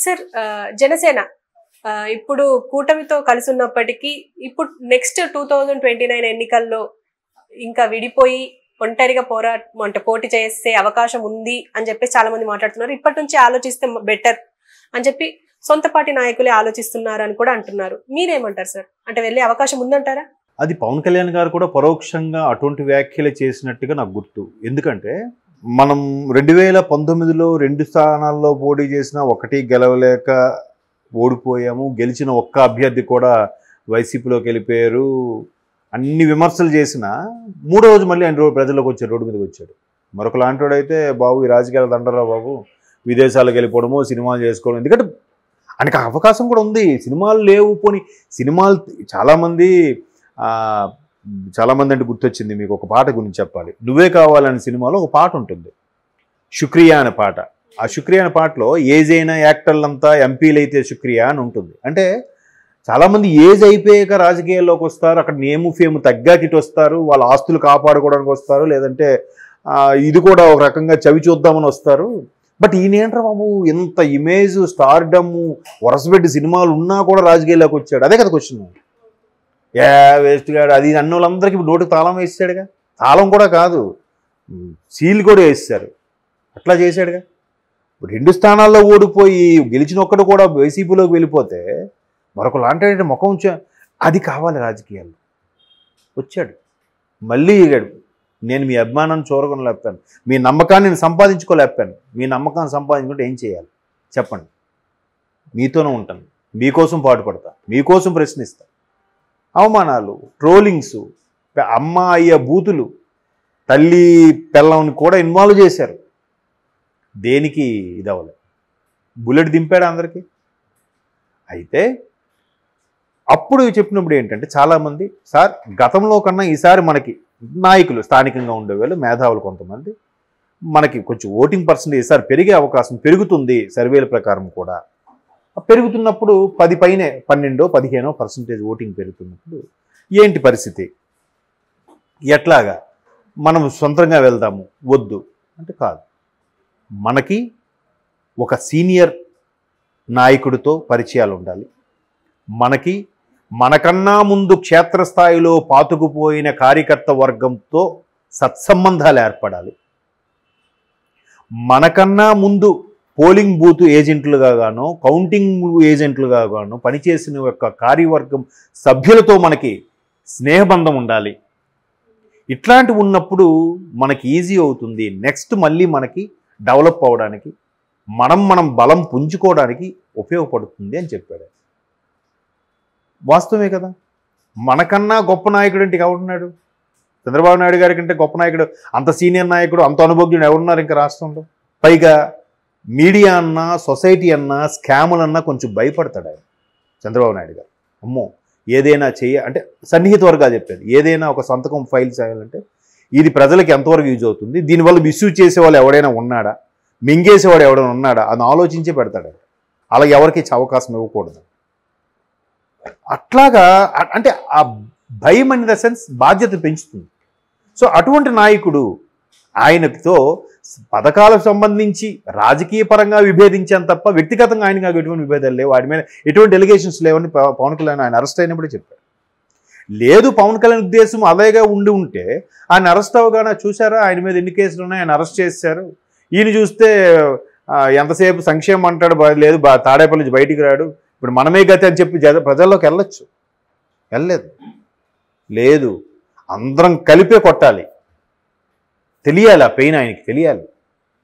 Sir Janasena ఇప్పుడు కూటమితో కలిసి ఉన్నప్పటికీ ఇప్పుడు నెక్స్ట్ 2029 ఎన్నికల్లో ఇంకా విడిపోయి ఒంటరిగా పోటీ చేసే అవకాశం ఉంది అని చెప్పి చాలా మంది మాట్లాడుతున్నారు. ఇప్పటి నుంచి ఆలోచిస్తే బెటర్ అని చెప్పి సొంత పార్టీ నాయకులే ఆలోచిస్తున్నారు అని కూడా అంటున్నారు. మీరేమంటారు సార్? అంటే వెళ్ళే అవకాశం ఉందంటారా? అది పవన్ కళ్యాణ్ గారు కూడా పరోక్షంగా అటువంటి వ్యాఖ్యలు చేసినట్టుగా నాకు గుర్తు. ఎందుకంటే మనం 2019లో 2 స్థానాల్లో పోటీ చేసినా ఒకటి గెలవలేక ఓడిపోయాము. గెలిచిన ఒక్క అభ్యర్థి కూడా వైసీపీలోకి వెళ్ళిపోయారు. అన్ని విమర్శలు చేసినా మూడో రోజు మళ్ళీ ఆయన ప్రజల్లోకి వచ్చాడు, రోడ్డు మీదకి వచ్చాడు. మరొక లాంటివాడైతే బాబు ఈ రాజకీయాలు దండరా బాబు, విదేశాలకు వెళ్ళిపోవడము, సినిమాలు చేసుకోవడం. ఎందుకంటే ఆయనకు అవకాశం కూడా ఉంది. సినిమాలు లేవు, పోనీ సినిమాలు చాలామంది అంటే గుర్తొచ్చింది మీకు ఒక పాట గురించి చెప్పాలి. నువ్వే కావాలనే సినిమాలో ఒక పాట ఉంటుంది, శుక్రియా అనే పాట. ఆ శుక్రియా అనే పాటలో ఏజ్ అయిన యాక్టర్లంతా ఎంపీలు అయితే శుక్రియా అని ఉంటుంది. అంటే చాలామంది ఏజ్ అయిపోయాక రాజకీయాల్లోకి వస్తారు, అక్కడ నేము ఫేము తగ్గాక ఇటు వస్తారు, వాళ్ళ ఆస్తులు కాపాడుకోవడానికి వస్తారు, లేదంటే ఇది కూడా ఒక రకంగా చవి చూద్దామని వస్తారు. బట్ ఈయనేంట్రా బాబు ఎంత ఇమేజ్ స్టార్డమ్ వరసపెట్టి సినిమాలు ఉన్నా కూడా రాజకీయాల్లోకి వచ్చాడు. అదే కదా క్వశ్చన్. వేస్ట్ గాడు అది అన్న వాళ్ళందరికీ నోటికి తాళం వేసాడుగా. తాళం కూడా కాదు, సీల్ కూడా వేసారు. అట్లా చేశాడుగా. 2 స్థానాల్లో ఓడిపోయి గెలిచిన ఒక్కడు కూడా వైసీపీలోకి వెళ్ళిపోతే మరొక లాంటి ముఖం అది కావాలి రాజకీయాల్లో. వచ్చాడు మళ్ళీ ఎగాడు. నేను మీ అభిమానాన్ని చూరగొనలేపాను, మీ నమ్మకాన్ని నేను సంపాదించుకోలేపాను. మీ నమ్మకాన్ని సంపాదించుకుంటే ఏం చేయాలి చెప్పండి? మీతోనే ఉంటాను, మీకోసం పాటుపడతా, మీకోసం ప్రశ్నిస్తా. అవమానాలు, ట్రోలింగ్స్, అమ్మ అయ్య బూతులు, తల్లి పిల్లని కూడా ఇన్వాల్వ్ చేశారు. దేనికి ఇది అవ్వలేదు. బుల్లెట్ దింపాడు అందరికీ. అయితే అప్పుడు చెప్పినప్పుడు ఏంటంటే చాలామంది సార్ గతంలో కన్నా ఈసారి మనకి నాయకులు స్థానికంగా ఉండేవాళ్ళు మేధావులు కొంతమంది మనకి కొంచెం ఓటింగ్ పర్సెంటేజ్ ఈసారి పెరిగే అవకాశం పెరుగుతుంది సర్వేల ప్రకారం కూడా. పెరుగుతున్నప్పుడు 10 పైనే 12-15% ఓటింగ్ పెరుగుతున్నప్పుడు ఏంటి పరిస్థితి, ఎట్లాగా మనం సొంతంగా వెళ్దాము వద్దు అంటే కాదు. మనకి ఒక సీనియర్ నాయకుడితో పరిచయాలు ఉండాలి. మనకన్నా ముందు క్షేత్రస్థాయిలో పాతుకుపోయిన కార్యకర్త వర్గంతో సత్సంబంధాలు ఏర్పడాలి. మనకన్నా ముందు పోలింగ్ బూత్ ఏజెంట్లుగా గానో కౌంటింగ్ ఏజెంట్లుగా గానో పనిచేసిన యొక్క కార్యవర్గం సభ్యులతో మనకి స్నేహబంధం ఉండాలి. ఇట్లాంటివి ఉన్నప్పుడు మనకి ఈజీ అవుతుంది. నెక్స్ట్ మళ్ళీ మనకి డెవలప్ అవ్వడానికి మనం బలం పుంజుకోవడానికి ఉపయోగపడుతుంది అని చెప్పాడు. వాస్తవమే కదా. మనకన్నా గొప్ప నాయకుడు అంటే ఎవరున్నాడు? చంద్రబాబు నాయుడు గారి కంటే గొప్ప నాయకుడు, అంత సీనియర్ నాయకుడు, అంత అనుభవజ్ఞుడు ఎవరున్నారు ఇంకా రాష్ట్రంలో? పైగా మీడియా అన్నా సొసైటీ అన్నా స్కాములన్నా కొంచెం భయపడతాడు ఆయన చంద్రబాబు నాయుడు గారు. అమ్మో ఏదైనా అంటే సన్నిహిత వర్గాలు చెప్పేది, ఏదైనా ఒక సంతకం ఫైల్ చేయాలంటే ఇది ప్రజలకు ఎంతవరకు యూజ్ అవుతుంది, దీనివల్ల మిస్యూజ్ చేసేవాళ్ళు ఎవడైనా ఉన్నాడా, మింగేసేవాడు ఎవడైనా ఉన్నాడా అని ఆలోచించే పెడతాడు. అలా ఎవరికి అవకాశం ఇవ్వకూడదు. అట్లాగా అంటే ఆ భయం ఇన్ ద సెన్స్ బాధ్యత పెంచుతుంది. సో అటువంటి నాయకుడు ఆయనతో పథకాలకు సంబంధించి రాజకీయ పరంగా విభేదించాను తప్ప వ్యక్తిగతంగా ఆయనకు ఎటువంటి విభేదాలు లేవు, వాటి మీద ఎటువంటి డెలిగేషన్స్ లేవని పవన్ కళ్యాణ్ ఆయన అరెస్ట్ అయినప్పుడే చెప్పారు. లేదు పవన్ కళ్యాణ్ ఉద్దేశం అలాగే ఉంటే ఆయన అరెస్ట్ అవ్వగానే చూసారా ఆయన మీద ఎన్ని కేసులు ఉన్నాయి, ఆయన అరెస్ట్ చేశారు. ఈయన చూస్తే ఎంతసేపు సంక్షేమం అంటాడు, లేదు తాడేపల్లి నుంచి బయటికి రాడు, ఇప్పుడు మనమే గతి అని చెప్పి ప్రజల్లోకి వెళ్ళొచ్చు. లేదు అందరం కలిపే కొట్టాలి, తెలియాలి, ఆ పెయిన్ ఆయనకి తెలియాలి.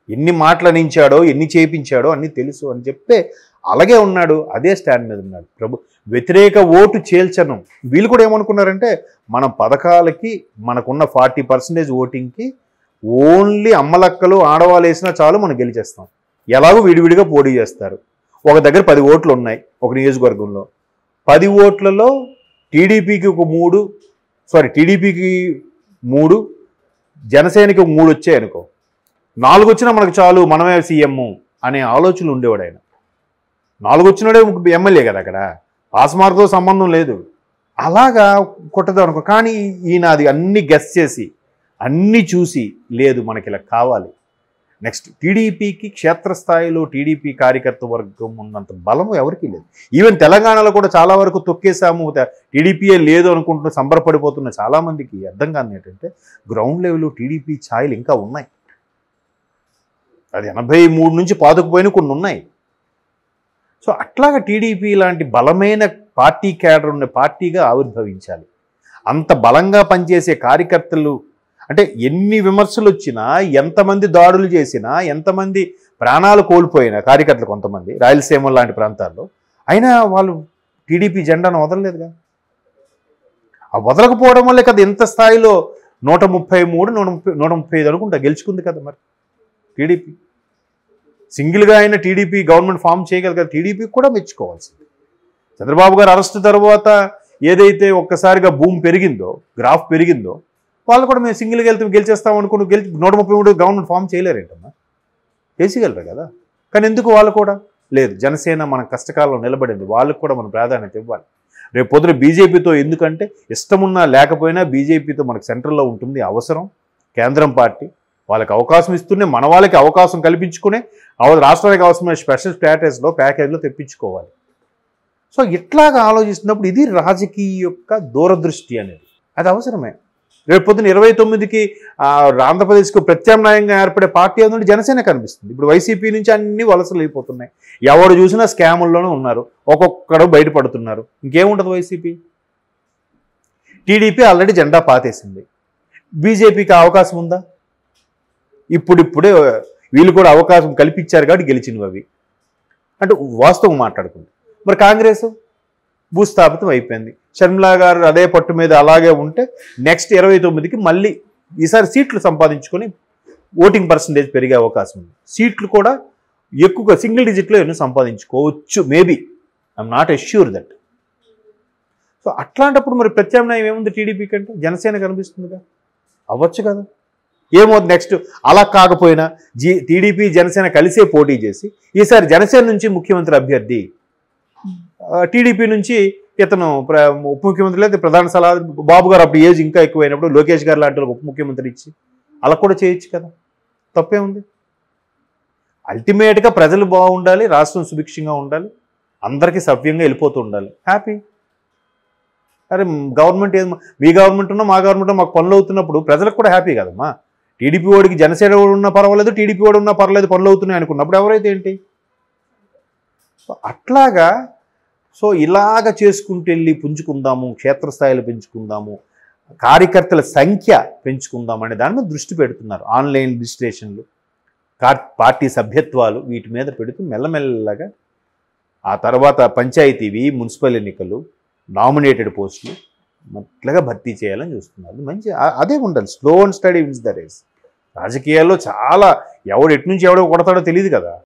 ఎన్ని మాటలు అనించాడో ఎన్ని చేయించాడో అన్నీ తెలుసు అని చెప్తే అలాగే ఉన్నాడు, అదే స్టాండ్ మీద ఉన్నాడు. వ్యతిరేక ఓటు చేల్చను. వీళ్ళు కూడా ఏమనుకున్నారంటే మన పథకాలకి మనకున్న 40% ఓటింగ్కి ఓన్లీ అమ్మలక్కలు ఆడవాళ్ళు వేసినా చాలు మనం గెలిచేస్తాం. ఎలాగో విడివిడిగా పోటీ చేస్తారు. ఒక దగ్గర 10 ఓట్లు ఉన్నాయి ఒక నియోజకవర్గంలో, 10 ఓట్లలో టీడీపీకి 3 జనసేనకి 3 వచ్చాయి అనుకో, 4 వచ్చినా మనకు చాలు మనమే సీఎం అనే ఆలోచనలు ఉండేవాడు ఆయన. 4 వచ్చినాడే ఎమ్మెల్యే కదా, అక్కడ పాస్ మార్కుతో సంబంధం లేదు. అలాగా కొట్టదాం అనుకో. కానీ ఈయన అది అన్ని గెస్ చేసి అన్నీ చూసి లేదు మనకి ఇలా కావాలి, నెక్స్ట్ టీడీపీకి క్షేత్రస్థాయిలో టీడీపీ కార్యకర్త వర్గం ఉన్నంత బలం ఎవరికీ లేదు. ఈవెన్ తెలంగాణలో కూడా చాలా వరకు తొక్కేసాము, టీడీపీయే లేదు అనుకుంటున్న సంబరపడిపోతున్న చాలామందికి అర్థం కాని ఏంటంటే గ్రౌండ్ లెవెల్లో టీడీపీ ఛాయలు ఇంకా ఉన్నాయి. అది 83 నుంచి పాతుకుపోయిన కొన్ని ఉన్నాయి. సో అట్లాగా టీడీపీ లాంటి బలమైన పార్టీ క్యాడర్ ఉన్న పార్టీగా ఆవిర్భవించాలి. అంత బలంగా పనిచేసే కార్యకర్తలు అంటే ఎన్ని విమర్శలు వచ్చినా, ఎంతమంది దాడులు చేసినా, ఎంతమంది ప్రాణాలు కోల్పోయినా కార్యకర్తలు కొంతమంది రాయలసీమ లాంటి ప్రాంతాల్లో, అయినా వాళ్ళు టీడీపీ జెండాను వదలలేదుగా. ఆ వదలకపోవడం వల్లే కదా ఇంత స్థాయిలో 133, 135 అనుకుంటా గెలుచుకుంది కదా. మరి టీడీపీ సింగిల్గా అయినా టీడీపీ గవర్నమెంట్ ఫామ్ చేయగలరు కదా. టీడీపీ కూడా మెచ్చుకోవాల్సింది. చంద్రబాబు గారు అరెస్ట్ తర్వాత ఏదైతే ఒక్కసారిగా భూమి పెరిగిందో, గ్రాఫ్ పెరిగిందో, వాళ్ళు కూడా మేము సింగిల్గా గెలిచేస్తాం అనుకుని 133 గవర్నమెంట్ ఫామ్ చేయలేరేంటమ్మా, చేసిగలరు కదా. కానీ ఎందుకు వాళ్ళు కూడా లేదు, జనసేన మన కష్టకాలంలో నిలబడింది, వాళ్ళకు కూడా మనం ప్రాధాన్యత ఇవ్వాలి. రేపు పొద్దున బీజేపీతో ఎందుకంటే ఇష్టమున్నా లేకపోయినా బీజేపీతో మనకు సెంట్రల్లో ఉంటుంది అవసరం. కేంద్రం పార్టీ వాళ్ళకి అవకాశం ఇస్తూనే మన వాళ్ళకి అవకాశం కల్పించుకునే రాష్ట్రానికి అవసరమైన స్పెషల్ స్టేటస్లో ప్యాకేజ్లో తెప్పించుకోవాలి. సో ఇట్లాగా ఆలోచిస్తున్నప్పుడు ఇది రాజకీయ యొక్క దూరదృష్టి అనేది, అది అవసరమే. రేపు పొద్దున 29కి ఆంధ్రప్రదేశ్కు ప్రత్యామ్నాయంగా ఏర్పడే పార్టీ ఏంటంటే జనసేన కనిపిస్తుంది. ఇప్పుడు వైసీపీ నుంచి అన్ని వలసలు అయిపోతున్నాయి. ఎవరు చూసినా స్కాముల్లోనే ఉన్నారు, ఒక్కొక్కడు బయటపడుతున్నారు. ఇంకేముంటుంది వైసీపీ. టీడీపీ ఆల్రెడీ జెండా పాతేసింది. బీజేపీకి అవకాశం ఉందా? ఇప్పుడిప్పుడే వీళ్ళు కూడా అవకాశం కల్పించారు కాబట్టి గెలిచినవి అవి అంటే వాస్తవం మాట్లాడుకుంది. మరి కాంగ్రెస్ భూస్థాపితం అయిపోయింది. షర్మిలా గారు అదే పట్టు మీద అలాగే ఉంటే నెక్స్ట్ 29కి మళ్ళీ ఈసారి సీట్లు సంపాదించుకొని ఓటింగ్ పర్సంటేజ్ పెరిగే అవకాశం ఉంది. సీట్లు కూడా ఎక్కువగా సింగిల్ డిజిట్లో ఎన్నో సంపాదించుకోవచ్చు, maybe. I'm not assure that. So అట్లాంటప్పుడు మరి ప్రత్యామ్నాయం ఏముంది టీడీపీ కంటే? జనసేన కనిపిస్తుందిగా, అవ్వచ్చు కదా. ఏమవుతుంది నెక్స్ట్? అలా కాకపోయినా టీడీపీ జనసేన కలిసే పోటీ చేసి ఈసారి జనసేన నుంచి ముఖ్యమంత్రి అభ్యర్థి, టీడీపీ నుంచి ఇతను ఉప ముఖ్యమంత్రి లేదా ప్రధాన సలహా బాబు గారు అప్పుడు ఏజ్ ఇంకా ఎక్కువైనప్పుడు లోకేష్ గారు లాంటి ఉప ముఖ్యమంత్రి ఇచ్చి అలా కూడా చేయొచ్చు కదా, తప్పే ఉంది. అల్టిమేట్గా ప్రజలు బాగుండాలి, రాష్ట్రం సుభిక్షంగా ఉండాలి, అందరికీ సవ్యంగా వెళ్ళిపోతూ ఉండాలి, హ్యాపీ. అరే గవర్నమెంట్ ఏది, మీ గవర్నమెంట్ ఉన్నా మా గవర్నమెంట్ మాకు పనులు అవుతున్నప్పుడు ప్రజలకు కూడా హ్యాపీ కదమ్మా. టీడీపీ వాడికి జనసేన వాడు ఉన్నా పర్వాలేదు, టీడీపీ వాడు ఉన్నా పర్వాలేదు, పనులు అవుతున్నాయి అనుకున్నప్పుడు ఎవరైతే ఏంటి. అట్లాగా సో ఇలాగ చేసుకుంటూ వెళ్ళి పుంజుకుందాము, క్షేత్రస్థాయిలో పెంచుకుందాము, కార్యకర్తల సంఖ్య పెంచుకుందాం అనే దాని మీద దృష్టి పెడుతున్నారు. ఆన్లైన్ రిజిస్ట్రేషన్లు, పార్టీ సభ్యత్వాలు, వీటి మీద పెడుతూ మెల్లమెల్లగా ఆ తర్వాత పంచాయతీవి, మున్సిపల్ ఎన్నికలు, నామినేటెడ్ పోస్టులు అట్లాగా భర్తీ చేయాలని చూస్తున్నారు. మంచి అదే ఉండాలి. Slow and steady wins the race. రాజకీయాల్లో చాలా ఎవడు ఎటు నుంచి ఎవడో కొడతాడో తెలియదు కదా.